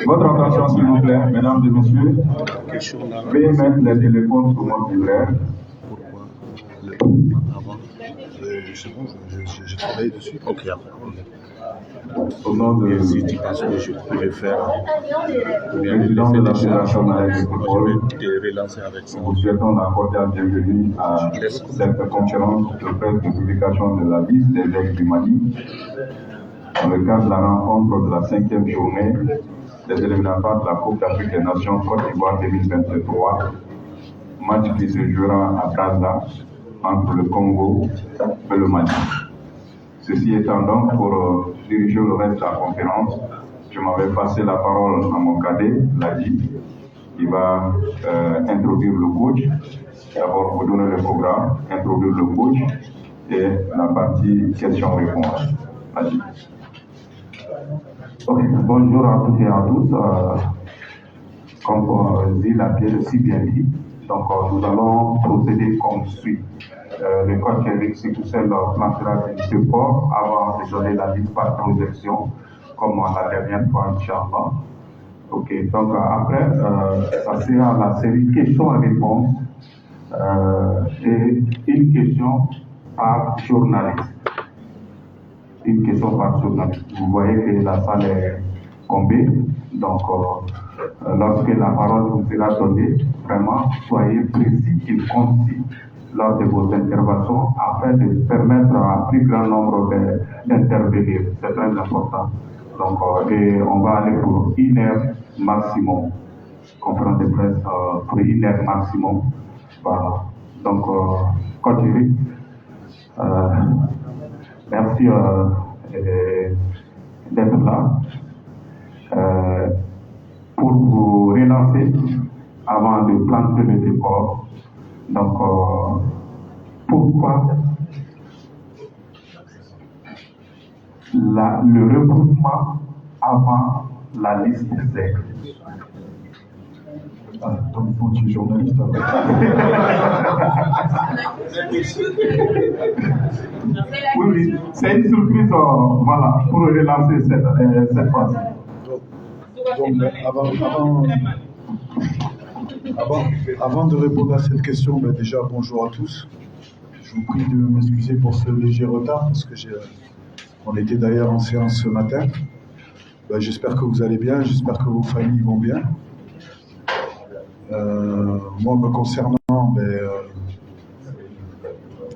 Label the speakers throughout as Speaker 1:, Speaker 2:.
Speaker 1: Votre attention, s'il vous plaît, mesdames et messieurs. Veuillez mettre les téléphones sur mon vibraire.
Speaker 2: C'est bon, j'ai travaillé dessus. Ok,
Speaker 1: Au nom de
Speaker 2: si tu penses que je pourrais faire,
Speaker 1: le président de la Fédération maladie de football, nous souhaitons la cordiale bienvenue à cette conférence de presse de publication de la liste des aigles du Mali dans le cadre de la rencontre de la 5e journée des éliminatoires de la Coupe d'Afrique des Nations Côte d'Ivoire 2023, match qui se jouera à Casa entre le Congo et le Mali. Ceci étant donc, pour diriger le reste de la conférence, je m'avais passé la parole à mon cadet, Ladi, qui va introduire le coach. D'abord, vous donner le programme, introduire le coach et la partie questions-réponses. Ladi.
Speaker 3: Okay. Bonjour à toutes et à tous. Comme dit l'a si bien dit, donc nous allons procéder comme suit. Le coach Eric Sikoussel plantera le support avant de donner la liste par projection, comme la dernière fois, Inch'Allah. Ok, donc après, ça sera la série questions-réponses et une question par journaliste. Une question par journaliste. Vous voyez que la salle est tombée, donc lorsque la parole vous sera donnée, vraiment soyez précis et concis lors de vos interventions afin de permettre à un plus grand nombre d'intervenir. C'est très important. Donc, et on va aller pour 1 heure maximum. Conférence de presse pour 1 heure maximum. Voilà. Donc, continue. Merci d'être là. Pour vous relancer, avant de planter le décor, donc pourquoi le regroupement avant la liste des aigles?
Speaker 2: Donc, vous, tu es journaliste.
Speaker 3: Oui, c'est une surprise, voilà, pour relancer cette phase.
Speaker 2: Donc, avant de répondre à cette question, déjà, bonjour à tous. Je vous prie de m'excuser pour ce léger retard, parce que on était d'ailleurs en séance ce matin. J'espère que vous allez bien, j'espère que vos familles vont bien. Moi, me concernant,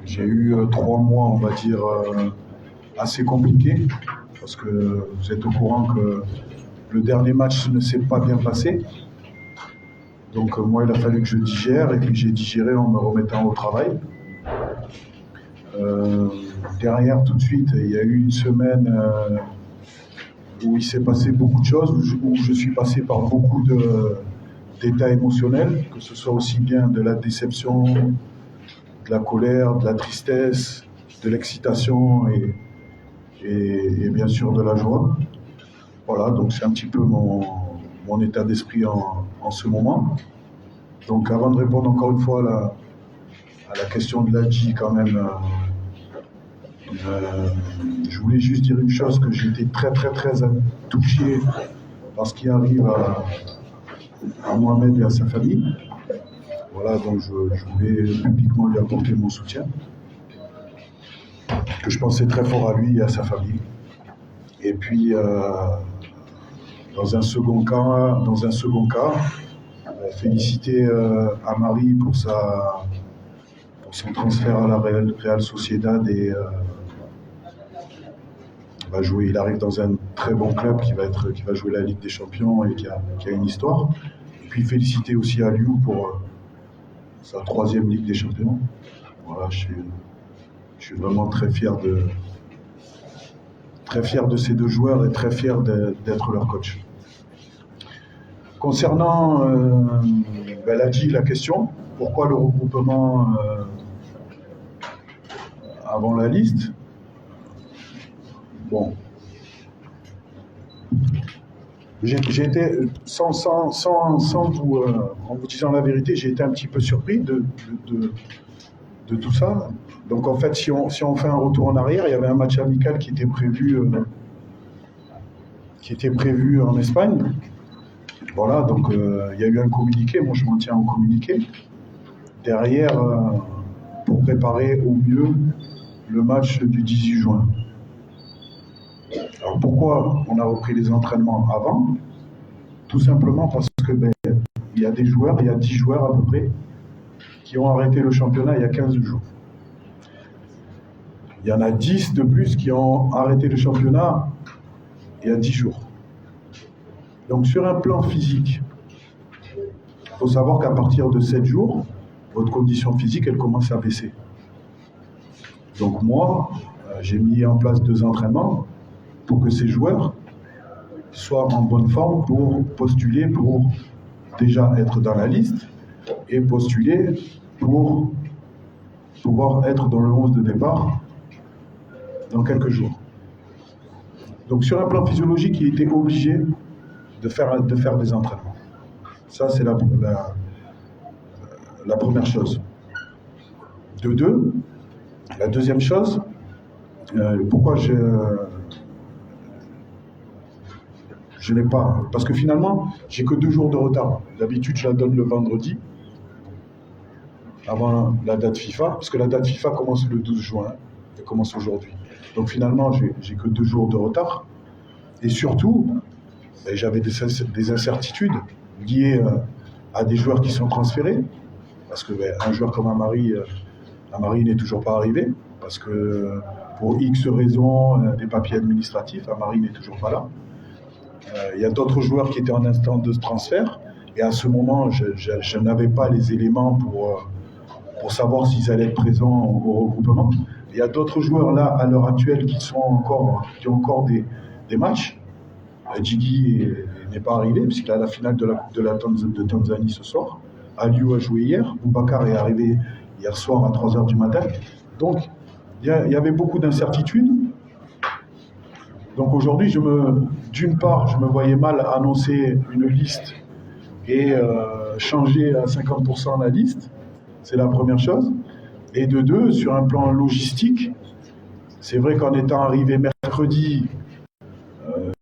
Speaker 2: j'ai eu 3 mois, on va dire, assez compliqués, parce que vous êtes au courant que le dernier match ne s'est pas bien passé. Donc moi, il a fallu que je digère, et puis j'ai digéré en me remettant au travail. Derrière, tout de suite, il y a eu une semaine où il s'est passé beaucoup de choses, où je suis passé par beaucoup d'états émotionnels, que ce soit aussi bien de la déception, de la colère, de la tristesse, de l'excitation et bien sûr de la joie. Voilà, donc c'est un petit peu mon état d'esprit en ce moment. Donc avant de répondre encore une fois à la question de Ladji, quand même, je voulais juste dire une chose, que j'ai été très très très touché par ce qui arrive à Mohamed et à sa famille. Voilà, donc je voulais publiquement lui apporter mon soutien, que je pensais très fort à lui et à sa famille. Et puis, dans un second cas, féliciter Amari pour son transfert à la Real Sociedad et il arrive dans un très bon club qui va jouer la Ligue des Champions et qui a une histoire. Et puis féliciter aussi Aliou pour sa 3e Ligue des Champions. Voilà, je suis vraiment très fier de ces deux joueurs et très fier d'être leur coach. Concernant la question, pourquoi le regroupement avant la liste? Bon, j'ai été, sans vous, en vous disant la vérité, j'ai été un petit peu surpris de tout ça. Donc en fait, si on fait un retour en arrière, il y avait un match amical qui était prévu en Espagne. Voilà, donc il y a eu un communiqué, moi je m'en tiens au communiqué. Derrière, pour préparer au mieux le match du 18 juin. Alors pourquoi on a repris les entraînements avant? Tout simplement parce que il y a 10 joueurs à peu près, qui ont arrêté le championnat il y a 15 jours. Il y en a 10 de plus qui ont arrêté le championnat il y a 10 jours. Donc sur un plan physique, il faut savoir qu'à partir de 7 jours, votre condition physique, elle commence à baisser. Donc moi, j'ai mis en place 2 entraînements pour que ces joueurs soient en bonne forme pour postuler pour déjà être dans la liste et postuler pour pouvoir être dans le 11 de départ dans quelques jours. Donc sur un plan physiologique, il était obligé de faire des entraînements. Ça, c'est la première chose. De 2, la deuxième chose, pourquoi je n'ai pas... Parce que finalement, j'ai que 2 jours de retard. D'habitude, je la donne le vendredi, avant la date FIFA, parce que la date FIFA commence le 12 juin, elle commence aujourd'hui. Donc finalement, j'ai que 2 jours de retard. Et surtout, j'avais des incertitudes liées à des joueurs qui sont transférés, parce que un joueur comme Amari n'est toujours pas arrivé, parce que pour X raisons, des papiers administratifs, Amari n'est toujours pas là. Il y a d'autres joueurs qui étaient en instance de transfert, et à ce moment, je n'avais pas les éléments pour savoir s'ils allaient être présents au regroupement. Il y a d'autres joueurs là, à l'heure actuelle, qui ont encore des matchs. Djigui n'est pas arrivé, puisqu'il a la finale de la Coupe de Tanzanie ce soir. Aliou a joué hier. Boubacar est arrivé hier soir à 3h du matin. Donc, il y avait beaucoup d'incertitudes. Donc aujourd'hui, d'une part, je me voyais mal annoncer une liste et changer à 50% la liste. C'est la première chose. Et de 2, sur un plan logistique, c'est vrai qu'en étant arrivé mercredi,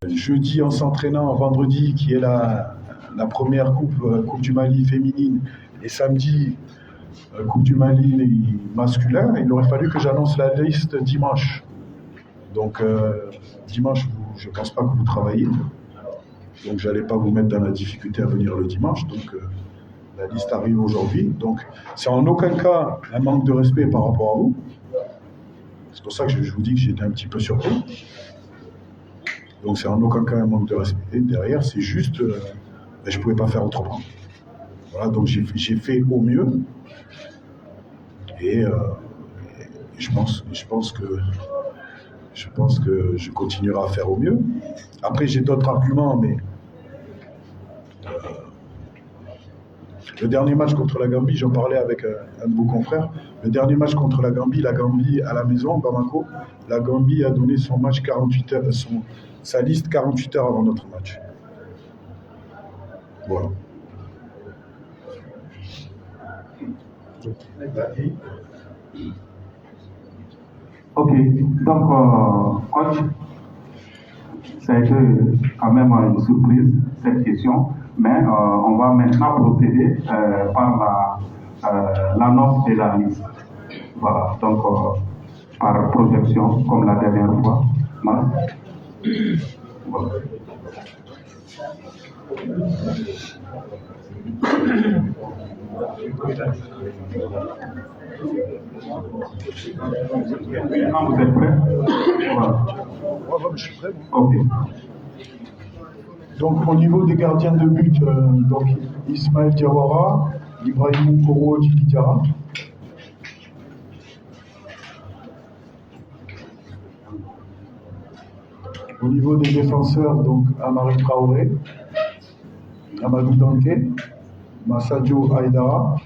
Speaker 2: jeudi en s'entraînant, vendredi qui est la première coupe du Mali féminine, et samedi Coupe du Mali masculin, il aurait fallu que j'annonce la liste dimanche. Donc dimanche, je ne pense pas que vous travaillez, donc je n'allais pas vous mettre dans la difficulté à venir le dimanche. Donc la liste arrive aujourd'hui. Donc c'est en aucun cas un manque de respect par rapport à vous. C'est pour ça que je vous dis que j'étais un petit peu surpris. Donc c'est en aucun cas un manque de respect. Derrière, c'est juste, je ne pouvais pas faire autrement. Voilà, donc j'ai fait au mieux. Et je pense que je continuerai à faire au mieux. Après, j'ai d'autres arguments, mais le dernier match contre la Gambie, j'en parlais avec un de vos confrères. Le dernier match contre la Gambie à la maison, Bamako, la Gambie a donné son match 48 heures, sa liste 48 heures avant notre match. Voilà.
Speaker 3: Ok, donc coach, ça a été quand même une surprise cette question, Mais on va maintenant procéder par l'annonce de la liste. Voilà, donc par projection, comme la dernière fois. Voilà. Vous êtes prêts? Voilà.
Speaker 2: Je suis prêt.
Speaker 3: Ok.
Speaker 2: Donc au niveau des gardiens de but, donc Ismaël Diawara, Ibrahim Koro Djibidjara. Au niveau des défenseurs, donc Amari Traoré, Amadou Danké, Massadio Aïdara,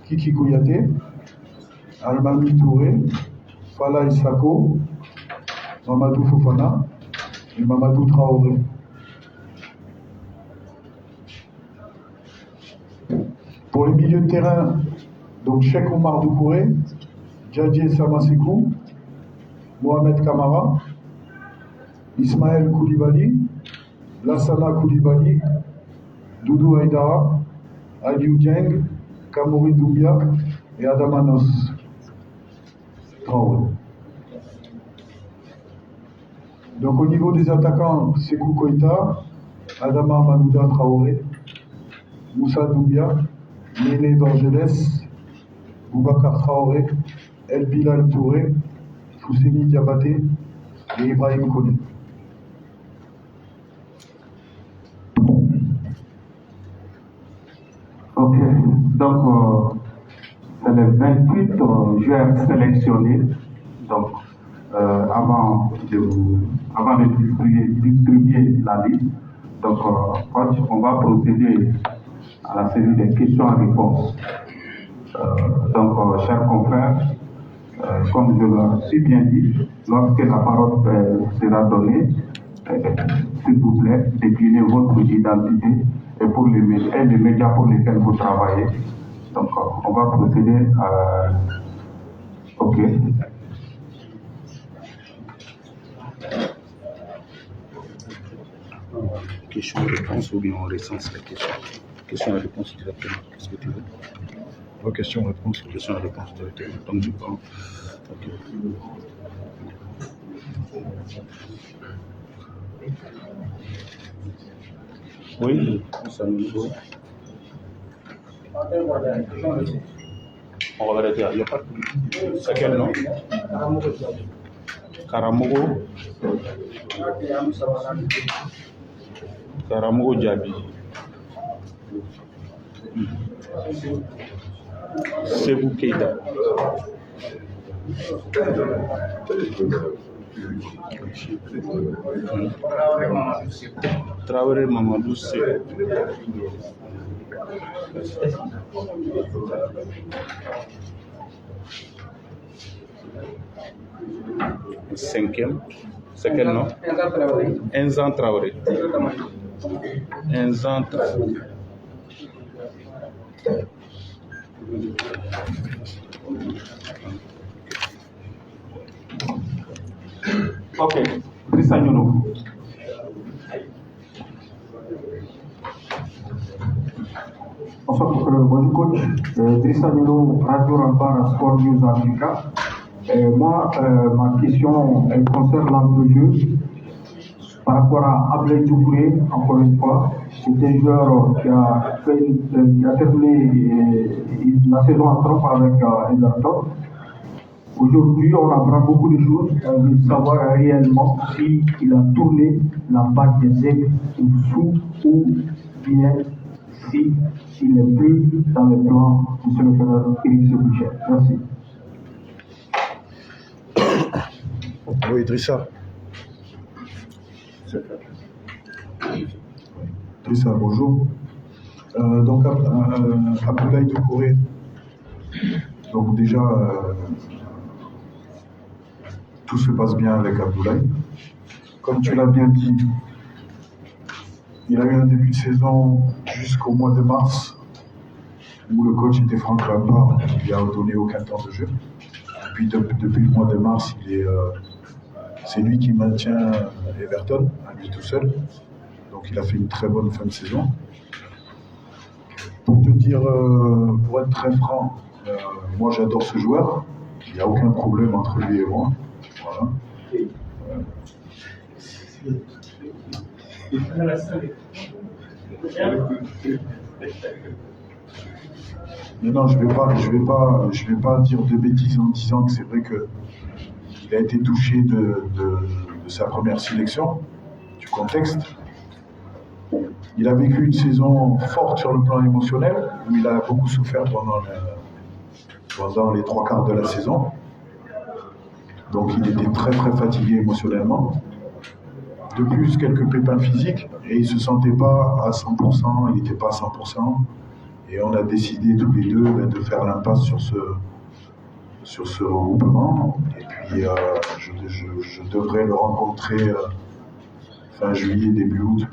Speaker 2: Kiki Kouyaté, Almami Touré, Fala Issako, Mamadou Fofana et Mamadou Traoré. Pour les milieux de terrain, donc Cheikh Omar Doucouré, Djadje Samasekou, Mohamed Kamara, Ismaël Koulibaly, Lassana Koulibaly, Doudou Aïdara, Aliou Dieng, Kamori Doumbia et Adamanos Traoré. Donc au niveau des attaquants, Sekou Koïta, Adama Malouda Traoré, Moussa Doumbia, Néné Dorgeles, Boubacar Traoré, El Bilal Touré, Fousseni Diabaté et Ibrahim Koné.
Speaker 3: Ok, donc c'est les 28 joueurs sélectionnés. Donc avant de distribuer la liste, donc on va procéder à la série des questions-réponses. Donc, chers confrères, comme je l'ai si bien dit, lorsque la parole sera donnée, s'il vous plaît, déclinez votre identité et pour les médias pour lesquels vous travaillez. Donc, on va procéder à... OK.
Speaker 4: Question-réponse ou bien on recense les questions? Question-réponse directement. Qu'est-ce que tu veux?
Speaker 2: Question-réponse.
Speaker 4: Question-réponse directement. Donc, tu prends. OK. Oui, ça nous faut. On va arrêter. Il n'y a pas de... C'est quel nom? Karamogo. Karamogo Djabi. Sekou Keïta. Traoré Mamadou Sekou. Cinquième. C'est quel nom? Enzan Traoré. Enzan Traoré.
Speaker 3: Ok, Drissa Nyono. Bonjour coach, Drissa Nyono, Radio Rempart Sport News Africa. Moi, ma question elle concerne l'entrejeu par rapport à Ablaye Doucouré, encore une fois. C'est un joueur qui a terminé la saison en trompe avec Everton. Aujourd'hui, on apprend beaucoup de choses. On veut savoir réellement s'il a tourné la balle des aigles sous ou bien s'il n'est plus dans les plans du sélectionneur Éric Seboucher. Merci.
Speaker 2: Oui, Drissa. Drissa, bonjour. Donc, Abdoulaye Doucouré. Donc, déjà, tout se passe bien avec Abdoulaye. Comme tu l'as bien dit, il a eu un début de saison jusqu'au mois de mars, où le coach était Franck Lampard, qui lui a donné aucun temps de jeu. Puis depuis le mois de mars, c'est lui qui maintient Everton, à lui tout seul. Donc Donc il a fait une très bonne fin de saison. Pour te dire, pour être très franc, moi j'adore ce joueur. Il n'y a aucun problème entre lui et moi. Voilà. Mais non, je vais pas dire de bêtises en disant que c'est vrai qu'il a été touché de sa première sélection, du contexte. Il a vécu une saison forte sur le plan émotionnel, où il a beaucoup souffert pendant les 3/4 de la saison. Donc il était très très fatigué émotionnellement. De plus, quelques pépins physiques, et il ne se sentait pas à 100%, il n'était pas à 100%. Et on a décidé tous les deux de faire l'impasse sur ce regroupement. Et puis je devrais le rencontrer fin juillet, début août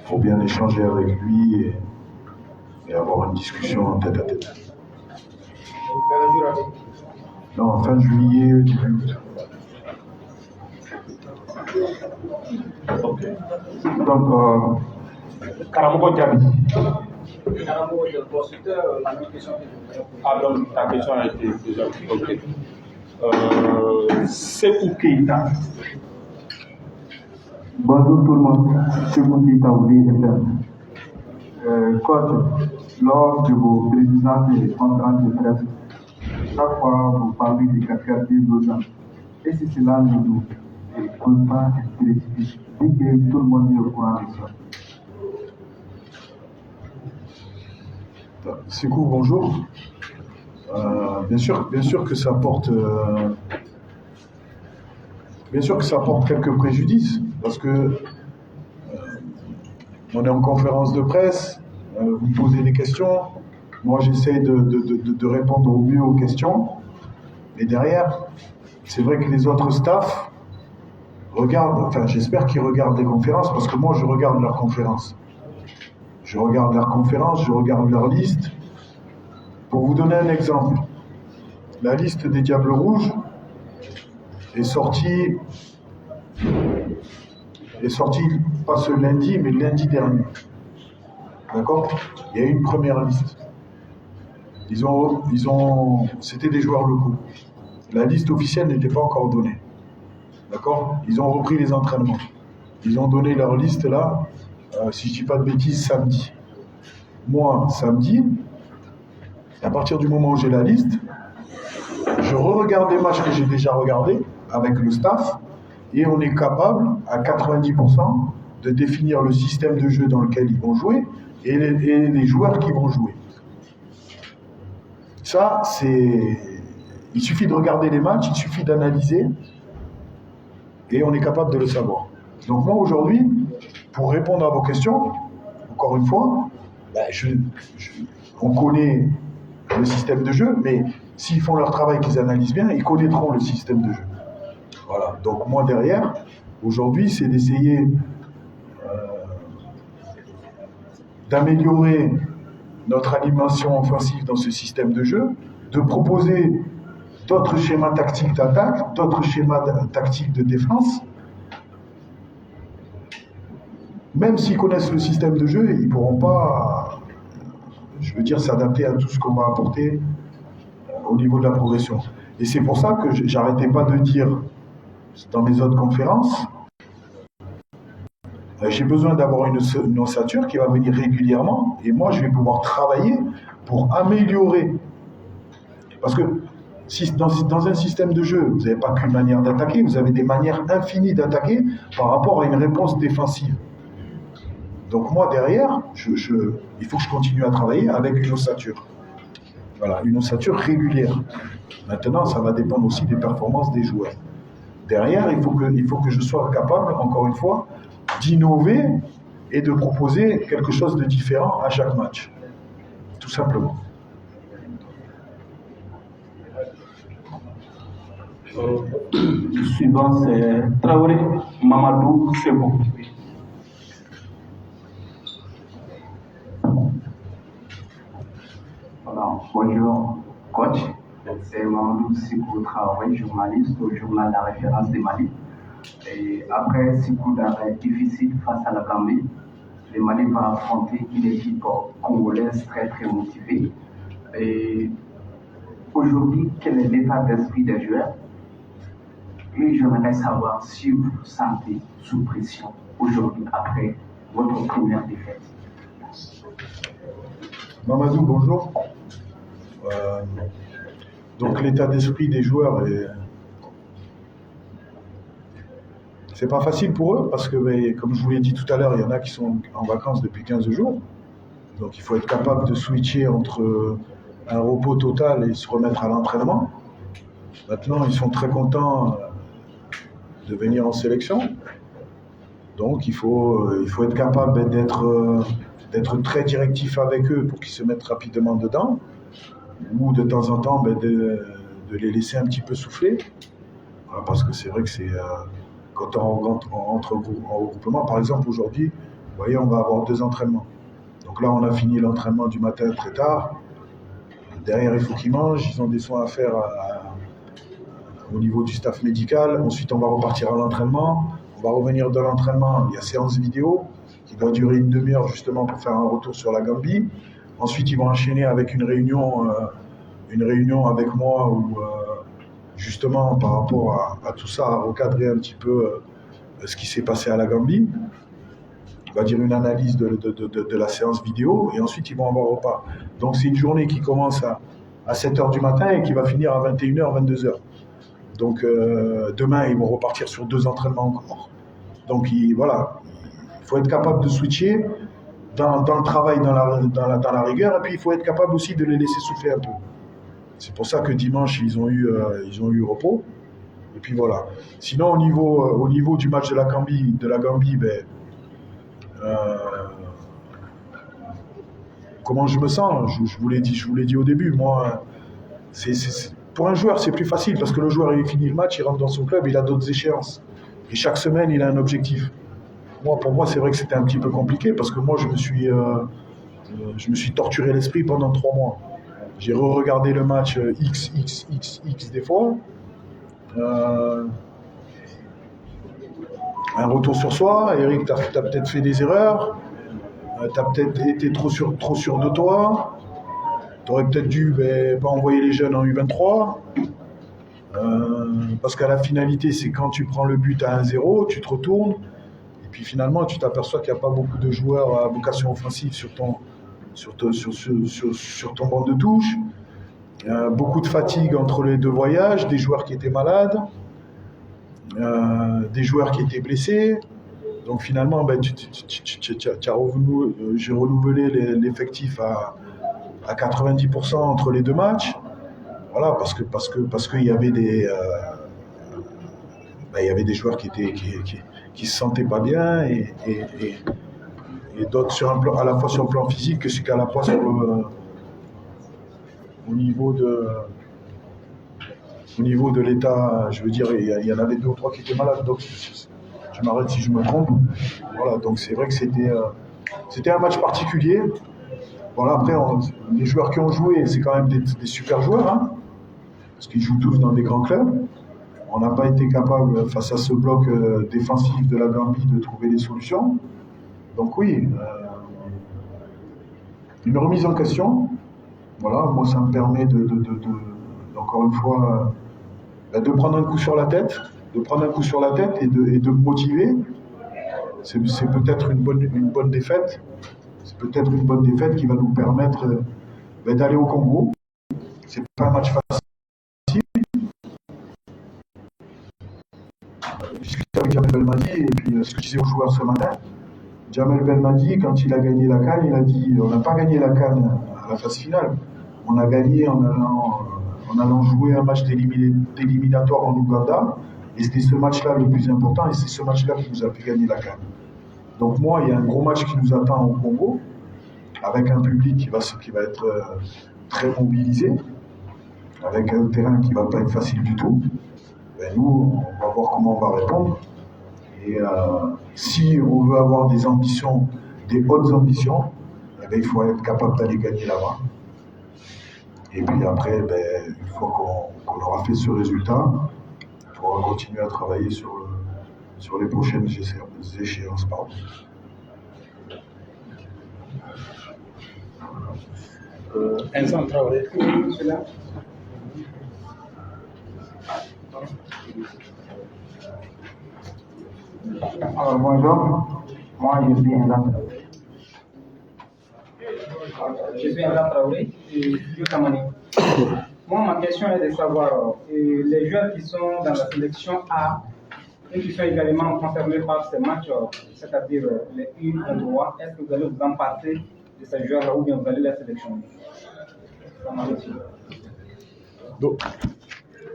Speaker 2: pour bien échanger avec lui et avoir une discussion en tête à tête. Non, fin juillet, début août.
Speaker 3: Ok. Donc, Karamogo Diaby.
Speaker 4: Ah, donc ta question a été déjà ok. Sekou Keita.
Speaker 3: Bonjour tout le monde, c'est Keita Ouli FM. Coach, lors de vos présidences et conférences de presse, chaque fois vous parlez des caractères des autres. Et si cela ne nous cause pas de précipice, dit que tout le monde est au courant de ça.
Speaker 2: Sekou, bonjour. Bien sûr que ça porte quelques préjudices, parce que on est en conférence de presse, vous me posez des questions, moi j'essaie de répondre au mieux aux questions, et derrière, c'est vrai que les autres staffs regardent, enfin j'espère qu'ils regardent les conférences, parce que moi je regarde leurs conférences. Je regarde leurs conférences, je regarde leur liste. Pour vous donner un exemple, la liste des Diables Rouges est sortie pas ce lundi, mais lundi dernier. D'accord ? Il y a eu une première liste. C'était des joueurs locaux. La liste officielle n'était pas encore donnée. D'accord ? Ils ont repris les entraînements. Ils ont donné leur liste là, si je ne dis pas de bêtises, samedi. Moi, samedi, à partir du moment où j'ai la liste, je re-regarde les matchs que j'ai déjà regardés avec le staff et on est capable, à 90%, de définir le système de jeu dans lequel ils vont jouer et les joueurs qui vont jouer. Ça, il suffit de regarder les matchs, il suffit d'analyser et on est capable de le savoir. Donc moi, aujourd'hui, pour répondre à vos questions, encore une fois, on connaît le système de jeu, mais s'ils font leur travail, qu'ils analysent bien, ils connaîtront le système de jeu. Voilà. Donc moi derrière, aujourd'hui, c'est d'essayer d'améliorer notre animation offensive dans ce système de jeu, de proposer d'autres schémas tactiques d'attaque, d'autres schémas tactiques de défense. Même s'ils connaissent le système de jeu, ils ne pourront pas, s'adapter à tout ce qu'on va apporter au niveau de la progression. Et c'est pour ça que j'arrêtais pas de dire dans mes autres conférences, j'ai besoin d'avoir une ossature qui va venir régulièrement et moi je vais pouvoir travailler pour améliorer. Parce que si dans un système de jeu, vous n'avez pas qu'une manière d'attaquer, vous avez des manières infinies d'attaquer par rapport à une réponse défensive. Donc moi derrière, il faut que je continue à travailler avec une ossature. Voilà, une ossature régulière. Maintenant, ça va dépendre aussi des performances des joueurs. Derrière, il faut que je sois capable, encore une fois, d'innover et de proposer quelque chose de différent à chaque match. Tout simplement.
Speaker 3: Suivant, c'est Traoré Mamadou Sebo.
Speaker 5: Voilà, bonjour coach, c'est Mamadou Sebo Traoré, journaliste au journal La Référence des Mali. Et après 6 coups d'arrêt difficiles face à la Gambie, le Mali va affronter une équipe congolaise très très motivée. Et aujourd'hui, quel est l'état d'esprit des joueurs? Et j'aimerais savoir si vous vous sentez sous pression aujourd'hui après votre première défaite.
Speaker 2: Mamadou, bonjour. Donc l'état d'esprit des joueurs, c'est pas facile pour eux parce que, comme je vous l'ai dit tout à l'heure, il y en a qui sont en vacances depuis 15 jours. Donc il faut être capable de switcher entre un repos total et se remettre à l'entraînement. Maintenant, ils sont très contents de venir en sélection. Donc il faut être capable d'être très directif avec eux pour qu'ils se mettent rapidement dedans, ou de temps en temps de les laisser un petit peu souffler. Voilà, parce que c'est vrai que c'est quand on rentre en regroupement, par exemple aujourd'hui, vous voyez, on va avoir 2 entraînements. Donc là, on a fini l'entraînement du matin très tard. Derrière, il faut qu'ils mangent, ils ont des soins à faire au niveau du staff médical. Ensuite, on va repartir à l'entraînement. On va revenir de l'entraînement. Il y a séance vidéo qui doit durer une demi-heure justement pour faire un retour sur la Gambie. Ensuite, ils vont enchaîner avec une réunion avec moi où justement par rapport à tout ça, à recadrer un petit peu ce qui s'est passé à la Gambie. On va dire une analyse de la séance vidéo et ensuite ils vont avoir repas. Donc c'est une journée qui commence à 7h du matin et qui va finir à 21h, 22h. Donc demain ils vont repartir sur 2 entraînements encore. Donc voilà, il faut être capable de switcher dans le travail, dans la rigueur, et puis il faut être capable aussi de les laisser souffler un peu. C'est pour ça que dimanche ils ont eu repos. Et puis voilà. Sinon au niveau du match de la Gambie, comment je me sens, je vous l'ai dit au début, moi, pour un joueur c'est plus facile parce que le joueur il finit le match, il rentre dans son club, il a d'autres échéances. Et chaque semaine il a un objectif. Pour moi c'est vrai que c'était un petit peu compliqué parce que moi je me suis torturé l'esprit pendant 3 mois. J'ai re-regardé le match X des fois. Un retour sur soi. Eric, t'as peut-être fait des erreurs. T'as peut-être été trop sûr de toi. T'aurais peut-être dû pas envoyer les jeunes en U23. Parce qu'à la finalité, c'est quand tu prends le but à 1-0, tu te retournes. Et puis finalement, tu t'aperçois qu'il n'y a pas beaucoup de joueurs à vocation offensive sur ton banc de touche. Beaucoup de fatigue entre les 2 voyages, des joueurs qui étaient malades. Des joueurs qui étaient blessés. Donc finalement, j'ai renouvelé l'effectif à 90% entre les 2 matchs. Voilà, parce qu'il y avait des joueurs qui se sentaient pas bien et d'autres à la fois sur le plan physique qu'à la fois au niveau de l'état, je veux dire, il y en avait 2 ou 3 qui étaient malades, donc je m'arrête si je me trompe. Voilà, donc c'est vrai que c'était un match particulier. Voilà, après, les joueurs qui ont joué, c'est quand même des super joueurs, hein, parce qu'ils jouent tous dans des grands clubs. On n'a pas été capable, face à ce bloc défensif de la Gambie, de trouver des solutions. Donc oui, une remise en question. Voilà, moi ça me permet encore une fois, de prendre un coup sur la tête, et de me motiver. C'est peut-être une bonne défaite. C'est peut-être une bonne défaite qui va nous permettre d'aller au Congo. C'est pas un match facile. Je discutais avec Jamel Belmadi et puis ce que je disais aux joueurs ce matin. Jamel Belmadi, quand il a gagné la CAN, il a dit on n'a pas gagné la CAN à la phase finale. On a gagné en allant jouer un match d'éliminatoire en Ouganda. Et c'était ce match-là le plus important et c'est ce match-là qui nous a fait gagner la CAN. Donc moi, il y a un gros match qui nous attend au Congo, avec un public qui va être très mobilisé, avec un terrain qui ne va pas être facile du tout. Nous, on va voir comment on va répondre. Et si on veut avoir des ambitions, des hautes ambitions, il faut être capable d'aller gagner là-bas. Et puis après, une fois qu'on aura fait ce résultat, il faudra continuer à travailler sur sur les prochaines échéances. Pardon.
Speaker 4: Enzo Traoré.
Speaker 3: Alors bonjour, moi je suis Enzo.
Speaker 6: Je suis Enzo Traoré du Cameroun. Moi, ma question est de savoir, les joueurs qui sont dans la sélection A et qui sont également concernés par ces matchs, c'est-à-dire les U23, est-ce que vous allez vous emparer de ces joueurs-là ou bien vous allez les sélectionner?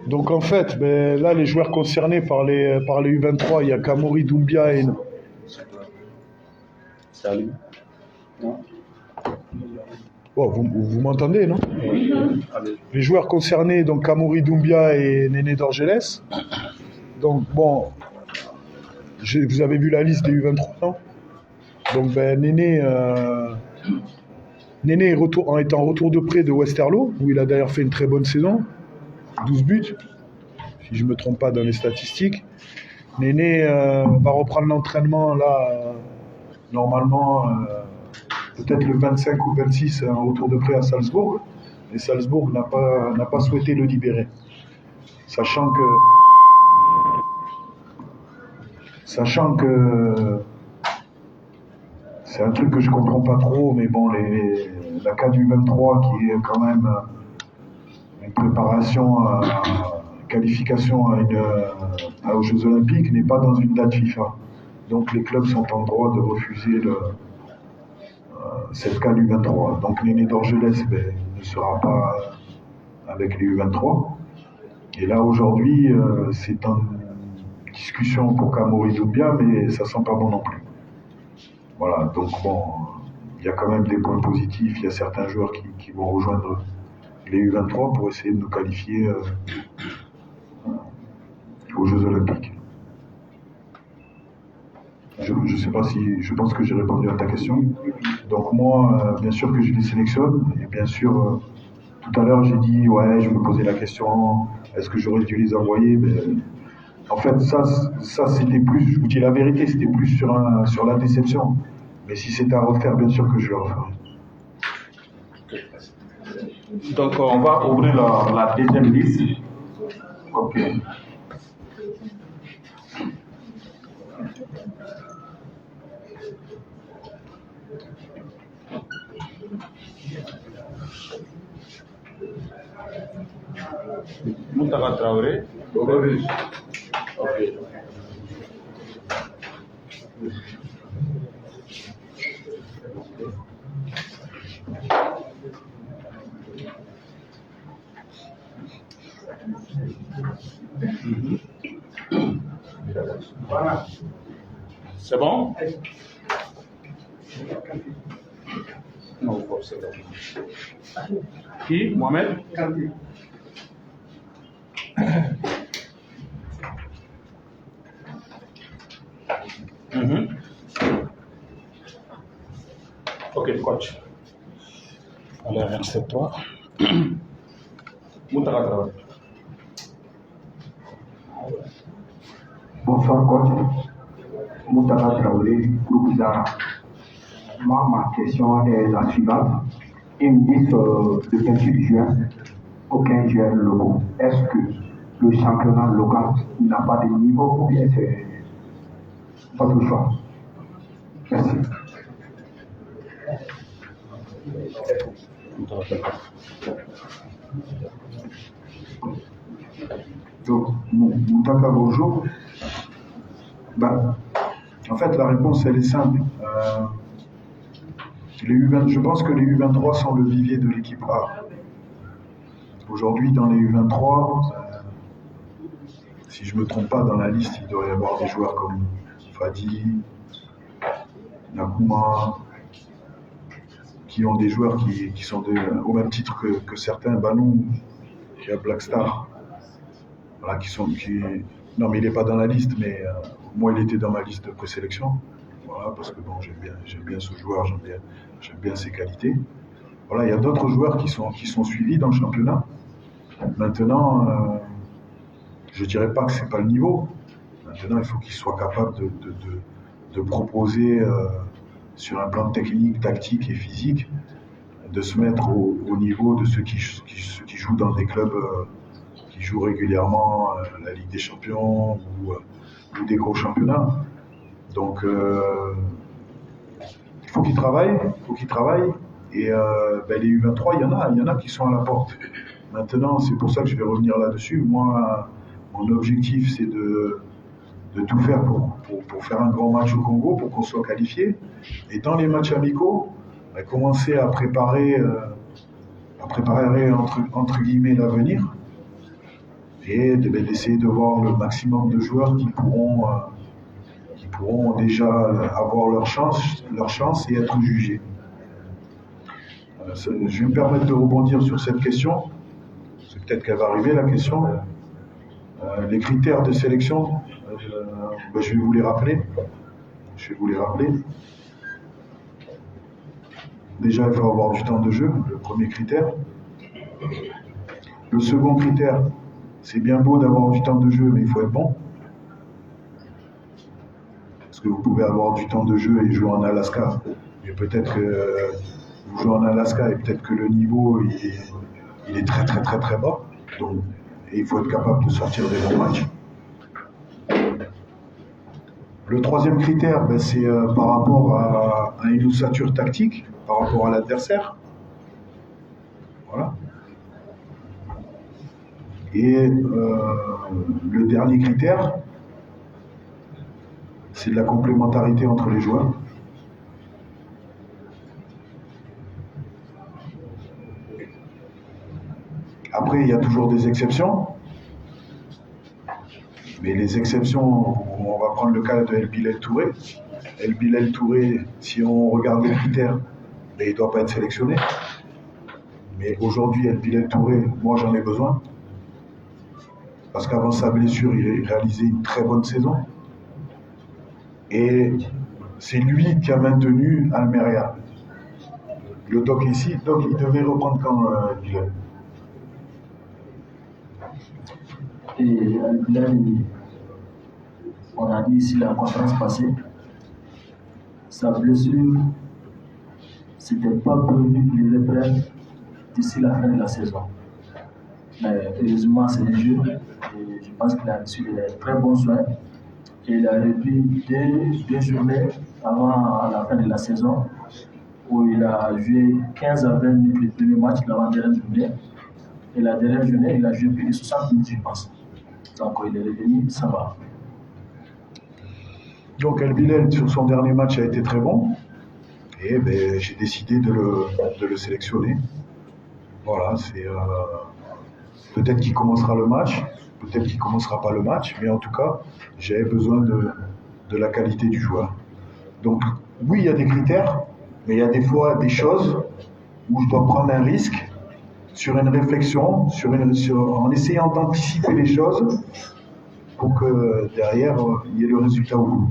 Speaker 2: Donc en fait, là les joueurs concernés par les U23, il y a Kamori Doumbia et...
Speaker 4: Salut. Non.
Speaker 2: Oh, vous m'entendez, non?
Speaker 4: Oui.
Speaker 2: Les joueurs concernés, donc Kamori Doumbia et Néné Dorgelès. Donc bon, vous avez vu la liste des U23, non? Donc Néné est en retour de prêt de Westerlo, où il a d'ailleurs fait une très bonne saison, 12 buts, si je ne me trompe pas dans les statistiques. Néné va reprendre l'entraînement là, normalement, peut-être le 25 ou 26 en retour de prêt à Salzbourg. Et Salzbourg n'a pas souhaité le libérer. Sachant que c'est un truc que je comprends pas trop, mais bon, la CAN du 23 qui est quand même une préparation, qualification aux Jeux Olympiques n'est pas dans une date FIFA. Donc les clubs sont en droit de refuser cette CAN du 23. Donc Néné Dorgelès ne sera pas avec les U23. Et là aujourd'hui, c'est en discussion pour Kamori Doumbia, mais ça sent pas bon non plus. Voilà, donc bon, il y a quand même des points positifs. Il y a certains joueurs qui vont rejoindre les U23 pour essayer de nous qualifier aux Jeux Olympiques. Je ne sais pas si... Je pense que j'ai répondu à ta question. Donc moi, bien sûr que je les sélectionne. Et bien sûr, tout à l'heure, j'ai dit, ouais, je me posais la question, est-ce que j'aurais dû les envoyer? En fait, ça c'était plus, je vous dis la vérité, c'était plus sur la déception. Mais si c'était à refaire, bien sûr que je le referais.
Speaker 3: Donc on va ouvrir la deuxième liste. Ok.
Speaker 4: Moutaka Traoré.
Speaker 3: Oui.
Speaker 4: Ok.
Speaker 6: Voilà.
Speaker 4: C'est bon? Non, forcément. Qui? Mohamed?
Speaker 6: Kanté.
Speaker 4: Ok, coach. Alors, RC3. Moutaka Traoré.
Speaker 3: Bonsoir coach. Moutaka Traoré, groupe Zara. Moi, ma question est la suivante. Ils me disent le 28 juin, aucun joueur local. Est-ce que le championnat local n'a pas de niveau ou bien c'est votre choix? Merci.
Speaker 2: Donc, Moutaka, bonjour. En fait, la réponse, elle est simple. Je pense que les U23 sont le vivier de l'équipe A. Aujourd'hui, dans les U23, si je ne me trompe pas, dans la liste, il doit y avoir des joueurs comme Fadi, Nakuma, qui ont des joueurs qui sont au même titre que certains, Banou, qui a Black Star. Voilà, non, mais il n'est pas dans la liste, mais moi, il était dans ma liste de présélection. Voilà, parce que bon, j'aime bien ce joueur, j'aime bien ses qualités. Voilà, il y a d'autres joueurs qui sont suivis dans le championnat. Maintenant, je ne dirais pas que ce n'est pas le niveau. Maintenant, il faut qu'il soit capable de proposer sur un plan technique, tactique et physique, de se mettre au niveau de ceux qui jouent dans des clubs qui jouent régulièrement la Ligue des Champions ou des gros championnats. Donc, il faut qu'il travaille, Et les U23, il y en a qui sont à la porte. Maintenant, c'est pour ça que je vais revenir là-dessus. Moi, mon objectif, c'est de tout faire pour faire un grand match au Congo, pour qu'on soit qualifié. Et dans les matchs amicaux, commencer à préparer entre guillemets l'avenir et d'essayer de voir le maximum de joueurs qui pourront déjà avoir leur chance et être jugés. Je vais me permettre de rebondir sur cette question. C'est peut-être qu'elle va arriver, la question. Les critères de sélection, je vais vous les rappeler. Déjà, il faut avoir du temps de jeu, le premier critère. Le second critère, c'est bien beau d'avoir du temps de jeu, mais il faut être bon. Parce que vous pouvez avoir du temps de jeu et jouer en Alaska, mais peut-être que vous jouez en Alaska et peut-être que le niveau il est très très très très bas. Donc, et il faut être capable de sortir des bons matchs. Le troisième critère, c'est par rapport à une ossature tactique, par rapport à l'adversaire. Voilà. Et le dernier critère, c'est de la complémentarité entre les joueurs. Après, il y a toujours des exceptions. Mais les exceptions, on va prendre le cas de El Bilal Touré. El Bilal Touré, si on regarde les critères, il ne doit pas être sélectionné. Mais aujourd'hui, El Bilal Touré, moi j'en ai besoin. Parce qu'avant sa blessure, il réalisait une très bonne saison. Et c'est lui qui a maintenu Almeria. Le doc ici, il devait reprendre quand Bilal.
Speaker 7: Et Bilal, on a dit ici la conférence passée, sa blessure, c'était pas prévu qu'il reprenne d'ici la fin de la saison. Mais heureusement, c'est le jeu. Et je pense qu'il a reçu de très bons soins. Et il a repris deux journées avant la fin de la saison, où il a joué 15 à 20 minutes le premier match, l'avant-dernière journée. Et la dernière journée, il a joué plus de 60 minutes, je pense. Donc il est revenu, ça va.
Speaker 2: Donc El Bilal, sur son dernier match, a été très bon. Et j'ai décidé de le sélectionner. Voilà, c'est peut-être qu'il commencera le match, peut-être qu'il ne commencera pas le match, mais en tout cas, j'avais besoin de la qualité du joueur. Donc oui, il y a des critères, mais il y a des fois des choses où je dois prendre un risque sur une réflexion, en essayant d'anticiper les choses pour que derrière, il y ait le résultat au bout.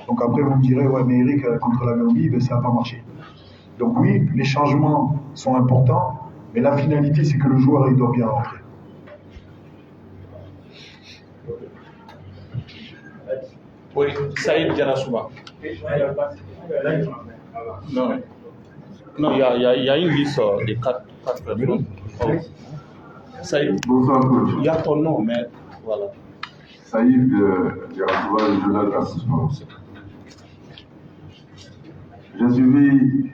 Speaker 2: Donc après, vous me direz, ouais, mais Eric, contre la Gambie, ça n'a pas marché. Donc oui, les changements sont importants, mais la finalité, c'est que le joueur, il doit bien rentrer.
Speaker 8: Oui, Saïd Diarasouba. Non, il y a une liste de quatre personnes. Saïd, il y a ton nom, mais voilà.
Speaker 1: Saïd Diarasouba, le journal d'Assistant. J'ai suivi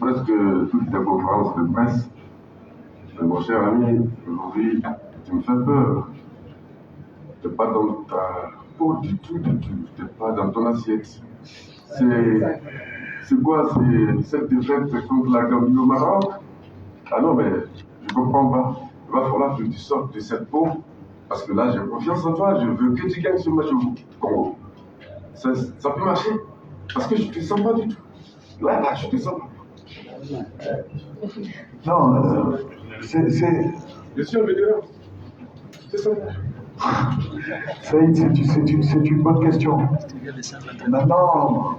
Speaker 1: presque toutes les conférences de presse. Mais mon cher ami, aujourd'hui, tu me fais peur. Tu n'es pas dans ta peau du tout. Tu n'es pas dans ton assiette. C'est quoi cette défaite contre la Gambie au Maroc? Ah non, mais je ne comprends pas. Il va falloir que tu sortes de cette peau. Parce que là, j'ai confiance en toi. Je veux que tu gagnes ce match au Congo. Ça peut marcher. Parce que je ne te sens pas du tout. Là, je ne te sens pas.
Speaker 2: Non, c'est...
Speaker 1: Je suis un vétéran. C'est ça.
Speaker 2: Saïd, c'est une bonne question. Maintenant,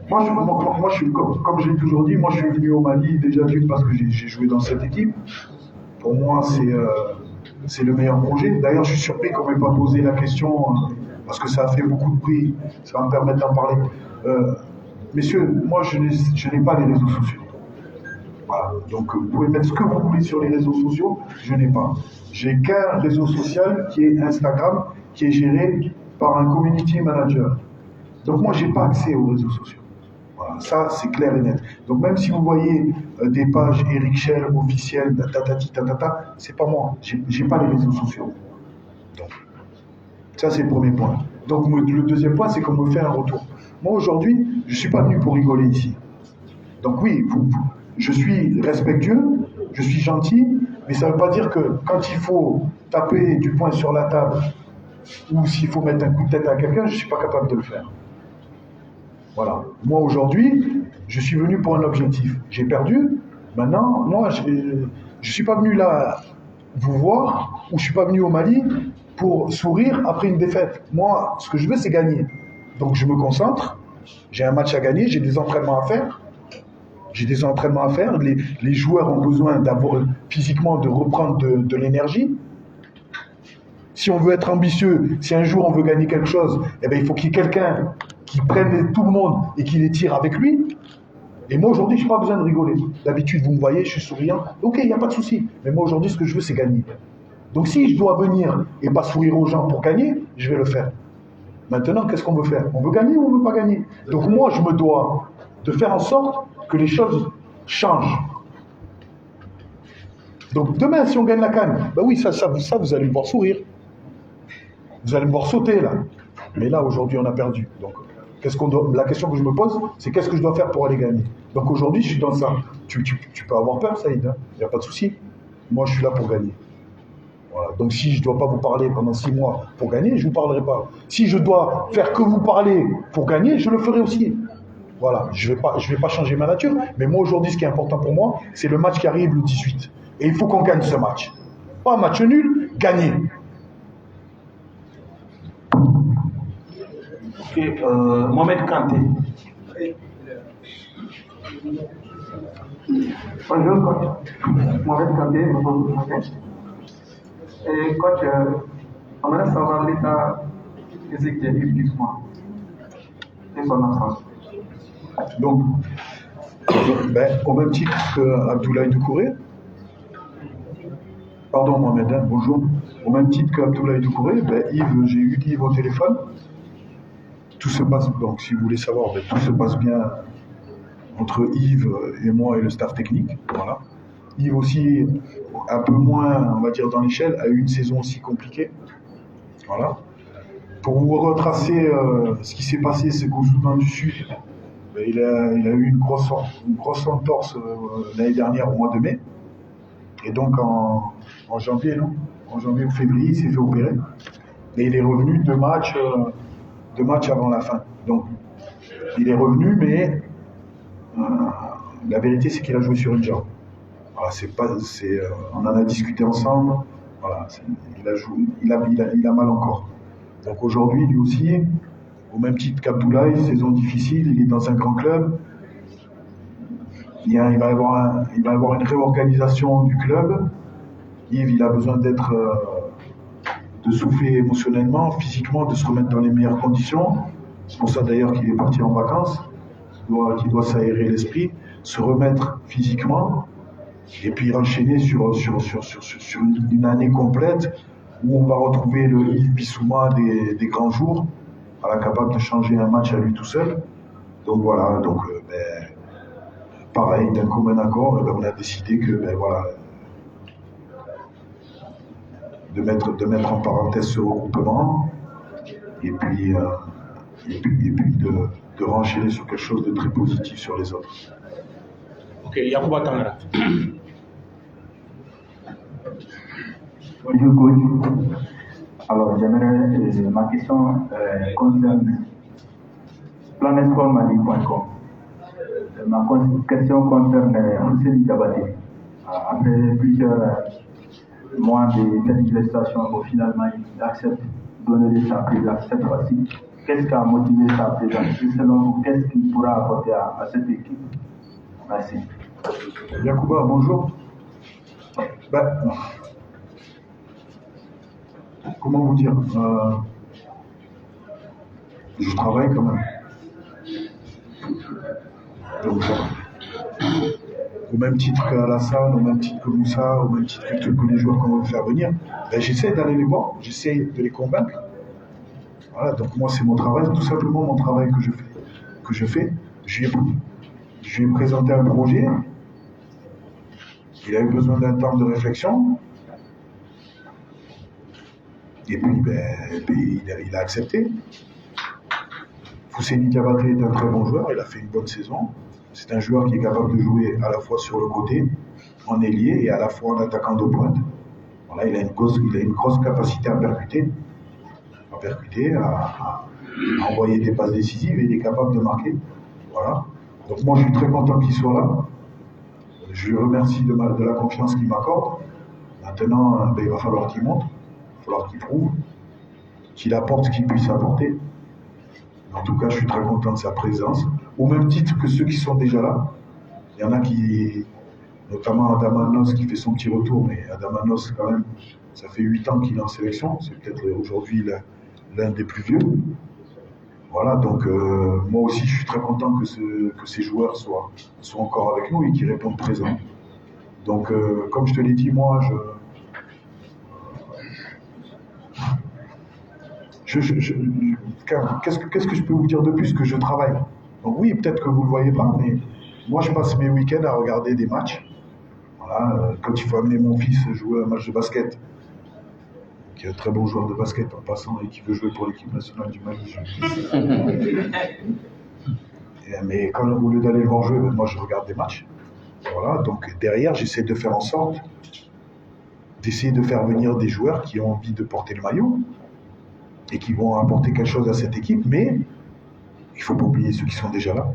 Speaker 2: moi, je suis, comme je l'ai toujours dit, moi je suis venu au Mali déjà d'une parce que j'ai joué dans cette équipe, pour moi, c'est le meilleur projet. D'ailleurs, je suis surpris qu'on ne m'ait pas posé la question, parce que ça a fait beaucoup de bruit. Ça va me permettre d'en parler. Messieurs, moi, je n'ai pas les réseaux sociaux. Voilà. Donc, vous pouvez mettre ce que vous voulez sur les réseaux sociaux, je n'ai pas. J'ai qu'un réseau social qui est Instagram, qui est géré par un community manager. Donc, moi, je n'ai pas accès aux réseaux sociaux. Voilà. Ça, c'est clair et net. Donc, même si vous voyez des pages Eric Schell officielles, c'est pas moi. J'ai pas les réseaux sociaux. Donc, ça, c'est le premier point. Donc, le deuxième point, c'est qu'on me fait un retour. Moi, aujourd'hui, je ne suis pas venu pour rigoler ici. Donc, oui, je suis respectueux, je suis gentil, mais ça ne veut pas dire que quand il faut taper du poing sur la table ou s'il faut mettre un coup de tête à quelqu'un, je ne suis pas capable de le faire. Voilà. Moi, aujourd'hui, je suis venu pour un objectif. J'ai perdu. Maintenant, moi, je ne suis pas venu là vous voir ou je ne suis pas venu au Mali pour sourire après une défaite. Moi, ce que je veux, c'est gagner. Donc, je me concentre. J'ai un match à gagner, j'ai des entraînements à faire. Les joueurs ont besoin d'avoir physiquement de reprendre de l'énergie. Si on veut être ambitieux, si un jour on veut gagner quelque chose, eh bien, il faut qu'il y ait quelqu'un qui prenne tout le monde et qui les tire avec lui. Et moi aujourd'hui, je n'ai pas besoin de rigoler. D'habitude, vous me voyez, je suis souriant. Ok, il n'y a pas de souci. Mais moi aujourd'hui, ce que je veux, c'est gagner. Donc si je dois venir et pas sourire aux gens pour gagner, je vais le faire. Maintenant, qu'est-ce qu'on veut faire? On veut gagner ou on ne veut pas gagner? Donc moi, je me dois de faire en sorte que les choses changent. Donc demain, si on gagne la CAN, ben oui, ça, vous allez me voir sourire. Vous allez me voir sauter là. Mais là, aujourd'hui, on a perdu. Donc, la question que je me pose, c'est qu'est-ce que je dois faire pour aller gagner? Donc aujourd'hui, je suis dans ça. Tu peux avoir peur, Saïd, hein? Il n'y a pas de souci. Moi, je suis là pour gagner. Voilà. Donc si je ne dois pas vous parler pendant 6 mois pour gagner, je ne vous parlerai pas. Si je dois faire que vous parler pour gagner, je le ferai aussi. Voilà, je vais pas changer ma nature, mais moi aujourd'hui, ce qui est important pour moi, c'est le match qui arrive le 18. Et il faut qu'on gagne ce match. Pas un match nul, gagner.
Speaker 8: Ok, Mohamed Kanté.
Speaker 3: Bonjour coach, Mohamed Kanté, et coach, on aimerait savoir l'état physique de Yves Gusman et son absence.
Speaker 2: Donc, au même titre qu'Abdoulaye Doucouré, pardon Mohamed, hein, bonjour, au même titre qu'Abdoulaye Doucouré, Yves, j'ai eu Yves au téléphone, tout se passe, donc si vous voulez savoir, tout se passe bien entre Yves et moi et le staff technique, voilà. Yves aussi, un peu moins, on va dire, dans l'échelle, a eu une saison aussi compliquée, voilà. Pour vous retracer ce qui s'est passé, c'est qu'au Soudan du Sud, il a eu une grosse entorse l'année dernière au mois de mai. Et donc en janvier, en janvier ou février, il s'est fait opérer. Et il est revenu 2 matchs avant la fin. Donc il est revenu, mais la vérité c'est qu'il a joué sur une jambe. Voilà, on en a discuté ensemble. Voilà, il a mal encore. Donc aujourd'hui, lui aussi, au même titre qu'Abdoulaye, saison difficile, il est dans un grand club. Il va y avoir une réorganisation du club. Yves, il a besoin de souffler émotionnellement, physiquement, de se remettre dans les meilleures conditions. C'est pour ça d'ailleurs qu'il est parti en vacances, qu'il doit s'aérer l'esprit, se remettre physiquement, et puis enchaîner sur une année complète où on va retrouver le Yves Bissouma des grands jours, capable de changer un match à lui tout seul. Donc voilà, pareil, d'un commun accord, on a décidé que de mettre en parenthèse ce regroupement et puis de renchérir sur quelque chose de très positif sur les autres.
Speaker 8: Ok, Yacouba Tangara.
Speaker 9: Bonjour coach. Alors ma question concerne planetsportmali.com. Ma question concerne Hussein Diabaté. Après plusieurs mois de manifestations, finalement il accepte de donner sa présence cette fois-ci. Qu'est-ce qui a motivé sa présence? Et selon vous, qu'est-ce qu'il pourra apporter à cette équipe? Merci.
Speaker 2: Yacouba, bonjour. Comment vous dire, je travaille quand même. Donc, au même titre qu'Alassane, au même titre que Moussa, au même titre que tous les joueurs qu'on veut faire venir, j'essaie d'aller les voir, j'essaie de les convaincre. Voilà, donc moi c'est mon travail, tout simplement mon travail que je fais. Je lui ai présenté un projet, il a eu besoin d'un temps de réflexion, et puis il a accepté. Fousseni Diabaté est un très bon joueur, il a fait une bonne saison. C'est un joueur qui est capable de jouer à la fois sur le côté, en ailier, et à la fois en attaquant de pointe. Voilà, il a une grosse capacité à percuter, à envoyer des passes décisives, et il est capable de marquer. Voilà. Donc moi je suis très content qu'il soit là. Je lui remercie de la confiance qu'il m'accorde. Maintenant, il va falloir qu'il montre, il va falloir qu'il prouve, qu'il apporte ce qu'il puisse apporter. En tout cas, je suis très content de sa présence, au même titre que ceux qui sont déjà là. Il y en a qui, notamment Adamanos qui fait son petit retour, mais Adamanos quand même, ça fait 8 ans qu'il est en sélection, c'est peut-être aujourd'hui l'un des plus vieux. Voilà, donc moi aussi je suis très content que ces joueurs soient encore avec nous et qu'ils répondent présents. Donc comme je te l'ai dit, moi qu'est-ce que je peux vous dire de plus que je travaille? Donc oui, peut-être que vous ne le voyez pas, mais moi je passe mes week-ends à regarder des matchs. Voilà, quand il faut amener mon fils jouer un match de basket, qui est un très bon joueur de basket en passant et qui veut jouer pour l'équipe nationale du Mali. Mais quand, au lieu d'aller le voir jouer, moi je regarde des matchs. Voilà, donc derrière, j'essaie de faire en sorte d'essayer de faire venir des joueurs qui ont envie de porter le maillot et qui vont apporter quelque chose à cette équipe, mais il ne faut pas oublier ceux qui sont déjà là,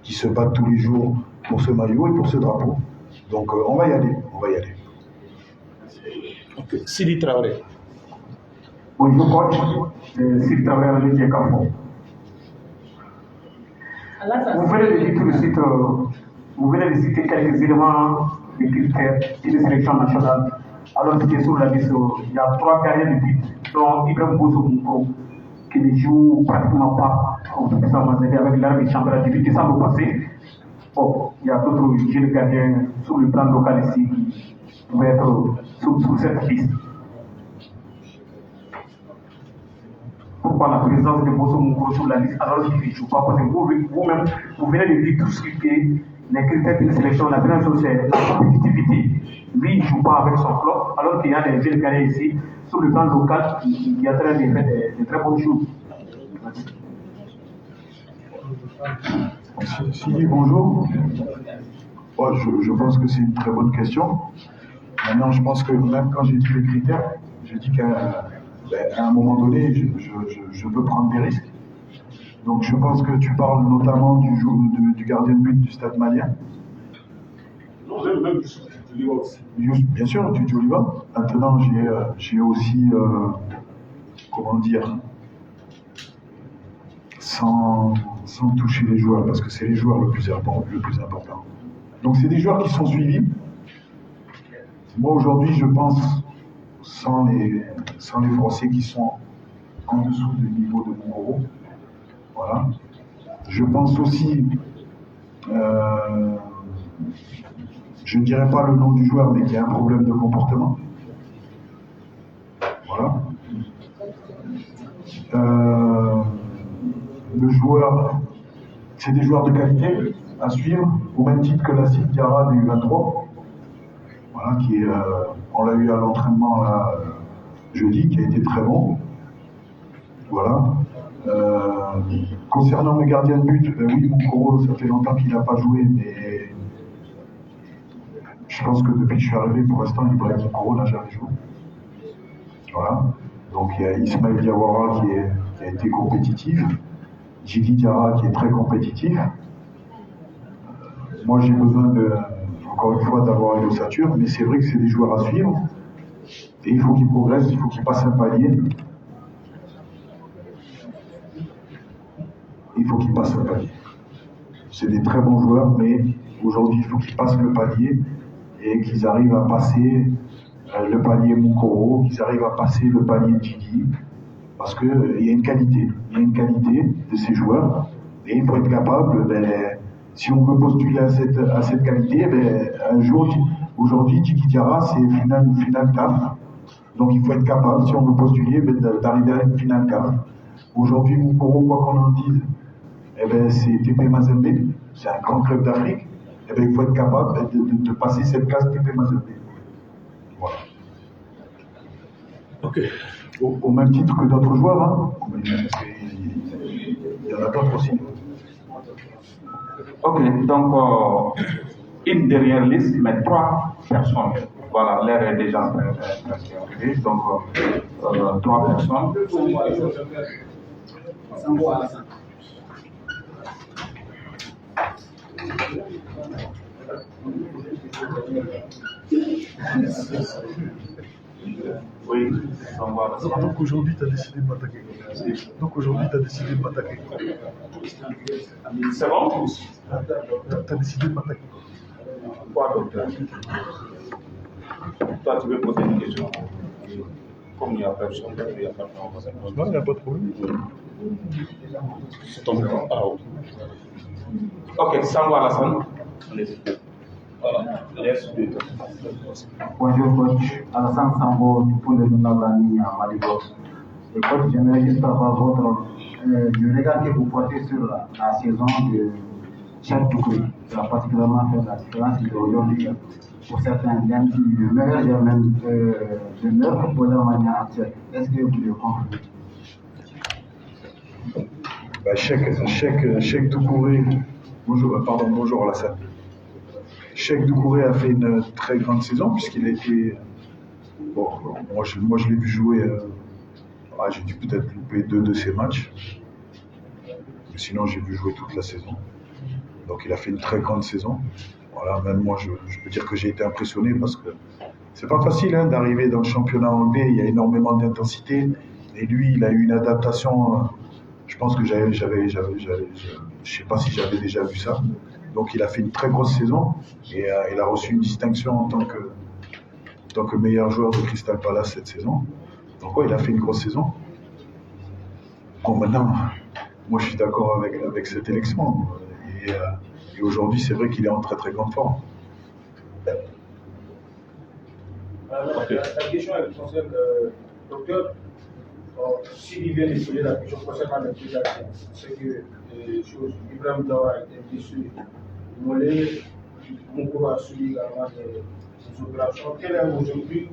Speaker 2: qui se battent tous les jours pour ce maillot et pour ce drapeau. Donc on va y aller.
Speaker 8: Okay. Sidi Traoré.
Speaker 3: Bonjour coach, Sidi Traoré de Campo. Vous venez de citer quelques éléments des critères et des sélections nationales. Alors que sur la liste, il y a 3 carrières de but, dont Ibrahim Bozo qui ne joue pratiquement pas au Puissant avec l'armée championnat depuis décembre passé. Bon, il y a d'autres jeunes gardiens sur le plan local ici qui pouvaient être sur cette liste. Pourquoi la présence de Bozo Moukro sur la liste alors qu'il ne joue pas? Parce que vous-même, vous venez de dire tout ce qui est les critères de sélection. La première chose, c'est la compétitivité. Lui, il ne joue pas avec son club, alors qu'il y a des jeunes gardiens ici, sur le plan local, qui a très bien fait de très bonnes choses.
Speaker 2: Sidi, bonjour. Oh, je pense que c'est une très bonne question. Maintenant, je pense que même quand j'ai dit les critères, je dis qu'à un moment donné, je peux prendre des risques. Donc je pense que tu parles notamment du gardien de but du Stade Malien.
Speaker 10: Non, même du Oliva aussi.
Speaker 2: Bien sûr, du Oliva. Maintenant, j'ai aussi, comment dire, sans toucher les joueurs, parce que c'est les joueurs le plus important. Donc c'est des joueurs qui sont suivis. Moi aujourd'hui, je pense, sans les Français qui sont en dessous du niveau de Moukoro, voilà. Je pense aussi, je ne dirais pas le nom du joueur, mais qu'il y a un problème de comportement. Voilà. Le joueur, c'est des joueurs de qualité à suivre, au même titre que la Cid Diarra du 23, voilà, qui est, on l'a eu à l'entraînement jeudi, qui a été très bon. Voilà. Concernant mes gardiens de but, oui, Moukoro, ça fait longtemps qu'il n'a pas joué, mais je pense que depuis que je suis arrivé, pour l'instant, Ibrahim Moukoro n'a jamais joué. Voilà. Donc il y a Ismaël Diawara qui a été compétitif, Djigui Diarra qui est très compétitif. Moi, j'ai besoin encore une fois, d'avoir une ossature, mais c'est vrai que c'est des joueurs à suivre. Et il faut qu'ils progressent, il faut qu'ils passent un palier. Il faut qu'ils passent le palier. C'est des très bons joueurs, mais aujourd'hui, il faut qu'ils passent le palier et qu'ils arrivent à passer le palier Moukoro, qu'ils arrivent à passer le palier Djigui, parce qu'il y a une qualité. Il y a une qualité de ces joueurs, et il faut être capable, si on veut postuler à cette qualité, un jour, aujourd'hui, Djigui Diarra, c'est finale CAF. Donc il faut être capable, si on veut postuler, d'arriver à une finale CAF. Aujourd'hui, Moukoro, quoi qu'on en dise, c'est TP Mazembe, c'est un grand club d'Afrique. Il faut être capable de passer cette case TP Mazembe. Voilà.
Speaker 8: Ok.
Speaker 2: Au même titre que d'autres joueurs, hein. Il y en a d'autres aussi.
Speaker 3: Ok, donc une dernière liste, mais 3 personnes. Voilà, l'air est déjà arrivé, donc 3 personnes. Oui,
Speaker 2: donc aujourd'hui, tu as décidé de m'attaquer.
Speaker 3: C'est bon?
Speaker 2: Tu as décidé de m'attaquer.
Speaker 3: Quoi, docteur? Toi, tu veux poser une question? Comme il n'y a personne, il n'y a pas de problème.
Speaker 2: Non, il n'y a pas de problème.
Speaker 8: C'est ton micro. Ah, ok.
Speaker 3: Ok, Sango Alassane.
Speaker 8: Voilà, laisse-le.
Speaker 9: Bonjour coach, Alassane Sambo pour le Nunagani à Malibo. Et coach, j'aimerais juste avoir le regard que vous portez sur la saison de Cheikh Doucouré, qui a particulièrement fait la différence aujourd'hui pour certains, le meilleur de leur footballeur manière actuelle. Est-ce que vous le confirmez?
Speaker 2: Cheikh Doucouré, bonjour Alassane. Cheikh Doucouré a fait une très grande saison puisqu'il a été. Bon, moi je l'ai vu jouer. J'ai dû peut-être louper 2 de ses matchs. Mais sinon, j'ai vu jouer toute la saison. Donc il a fait une très grande saison. Voilà, même moi je peux dire que j'ai été impressionné parce que c'est pas facile d'arriver dans le championnat anglais. Il y a énormément d'intensité. Et lui, il a eu une adaptation. Je pense que je sais pas si j'avais déjà vu ça. Donc il a fait une très grosse saison et il a reçu une distinction en tant que meilleur joueur de Crystal Palace cette saison. Donc il a fait une grosse saison. Bon, maintenant, moi je suis d'accord avec cette élection. Et aujourd'hui, c'est vrai qu'il est en très très grande forme.
Speaker 10: La question elle concerne le docteur. S'il vient de poser la question concernant les deux actions, c'est que les choses, Ibrahim Dawa a été blessé, Mollet, Moukoro a suivi également des opérations. Quel est aujourd'hui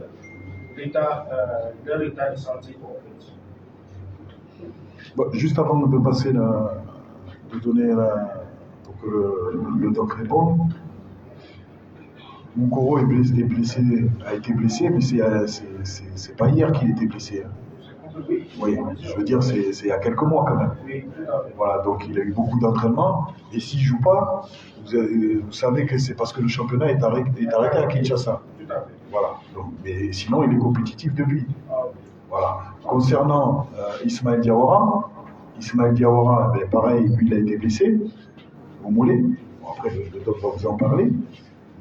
Speaker 10: leur état de santé complet?
Speaker 2: Bon, juste avant de passer de donner pour que le doc réponde, Moukoro a été blessé, mais c'est pas hier qu'il était blessé. Oui, je veux dire, c'est il y a quelques mois quand même. Voilà, donc il a eu beaucoup d'entraînement. Et s'il ne joue pas, vous savez que c'est parce que le championnat est arrêté à Kinshasa. Voilà. Donc, mais sinon, il est compétitif depuis. Voilà. Concernant Ismaël Diawara, pareil, lui, il a été blessé au mollet. Bon, après, le doc va vous en parler.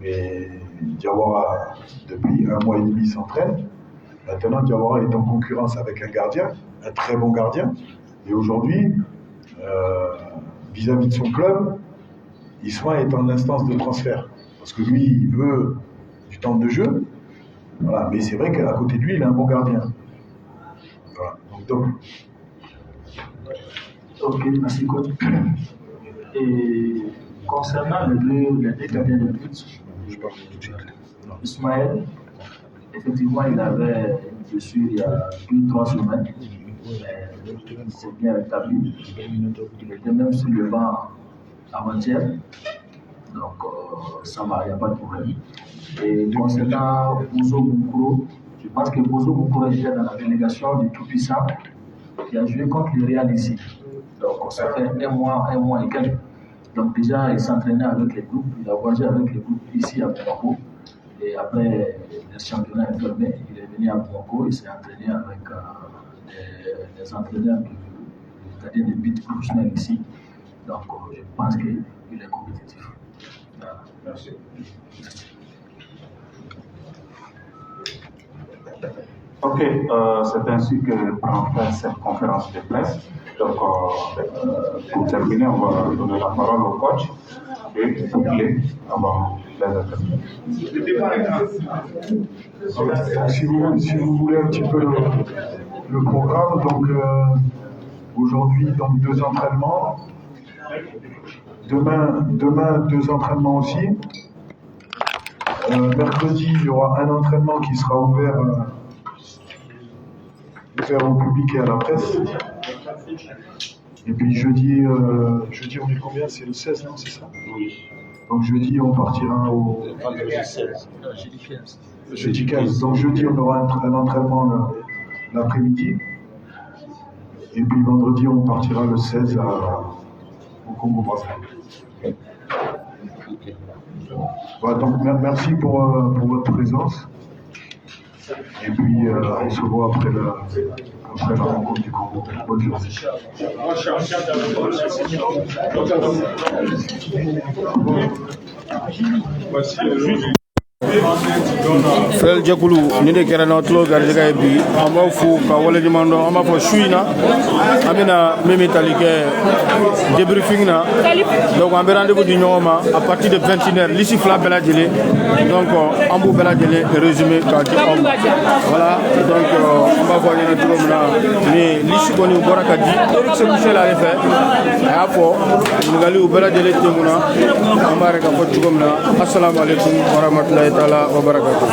Speaker 2: Mais Diawara, depuis 1 mois et demi, s'entraîne. Maintenant, Diawara est en concurrence avec un gardien, un très bon gardien. Et aujourd'hui, vis-à-vis de son club, Isma est en instance de transfert. Parce que lui, il veut du temps de jeu. Voilà. Mais c'est vrai qu'à côté de lui, il a un bon gardien. Voilà. Donc.
Speaker 7: Ok, merci coach. Et concernant les deux gardiens de but, Ismaël, effectivement, il avait une blessure il y a 2-3 semaines. Mais c'est bien rétabli. Il était même sur le banc avant-hier. Donc, ça va, il n'y a pas de problème. Et concernant Bozo Moukoro, je pense que Bozo Moukoro était dans la délégation du Tout-Puissant qui a joué contre le Real ici. Donc, ça fait un mois et quelques. Donc, déjà, il s'entraînait avec les groupes, il a voyagé avec les groupes ici à Bamako. Et après le championnat est fermé, il est venu à Bamako, il s'est entraîné avec des entraîneurs de gardiens de but professionnels ici. Donc, je pense qu'il est compétitif. Voilà.
Speaker 10: Merci.
Speaker 3: Ok, c'est ainsi que prend fin cette conférence de presse. Donc, pour terminer, on va donner la parole au coach et boucler avant les interventions.
Speaker 2: Si vous voulez un petit peu le programme, donc aujourd'hui, donc 2 entraînements. Demain 2 entraînements aussi. Mercredi, il y aura un entraînement qui sera ouvert au public et à la presse. Et puis jeudi, on est combien? C'est le 16, non? C'est ça?
Speaker 8: Oui.
Speaker 2: Donc jeudi, on partira au...
Speaker 8: Vendredi 16. Jeudi 15.
Speaker 2: Jeudi 15. Donc jeudi, on aura un entraînement l'après-midi. Et puis vendredi, on partira le 16 au Congo-Brazzaville.
Speaker 8: Ok.
Speaker 2: Voilà, donc merci pour votre présence. Et puis on se voit après la rencontre du Congo. Bonne journée.
Speaker 11: Frère Djakulu, ni de kɛra na tulo garijɛgɛ ye bi an b'aw fo ka waleɲuman dɔn an b'a fɔ su in na an bɛna min bɛ tali kɛ débriefing na donc an bɛ rendez-vous di ɲɔgɔn ma à partir de 21h liste 2 bɛɛ lajɛlen donc an b'u bɛɛ lajɛlen résumé k'a di aw ma voilà donc an b'a fɔ aw ɲɛna cogo min na ni liste kɔni bɔra ka di Eric Michel ale fɛ a y'a fɔ ɲininkaliw bɛɛ lajɛlen tɛ mun na an b'a yɛrɛ ka fɔ cogo min na assalamu alaikum warahmatulahi taala wa barakatuh.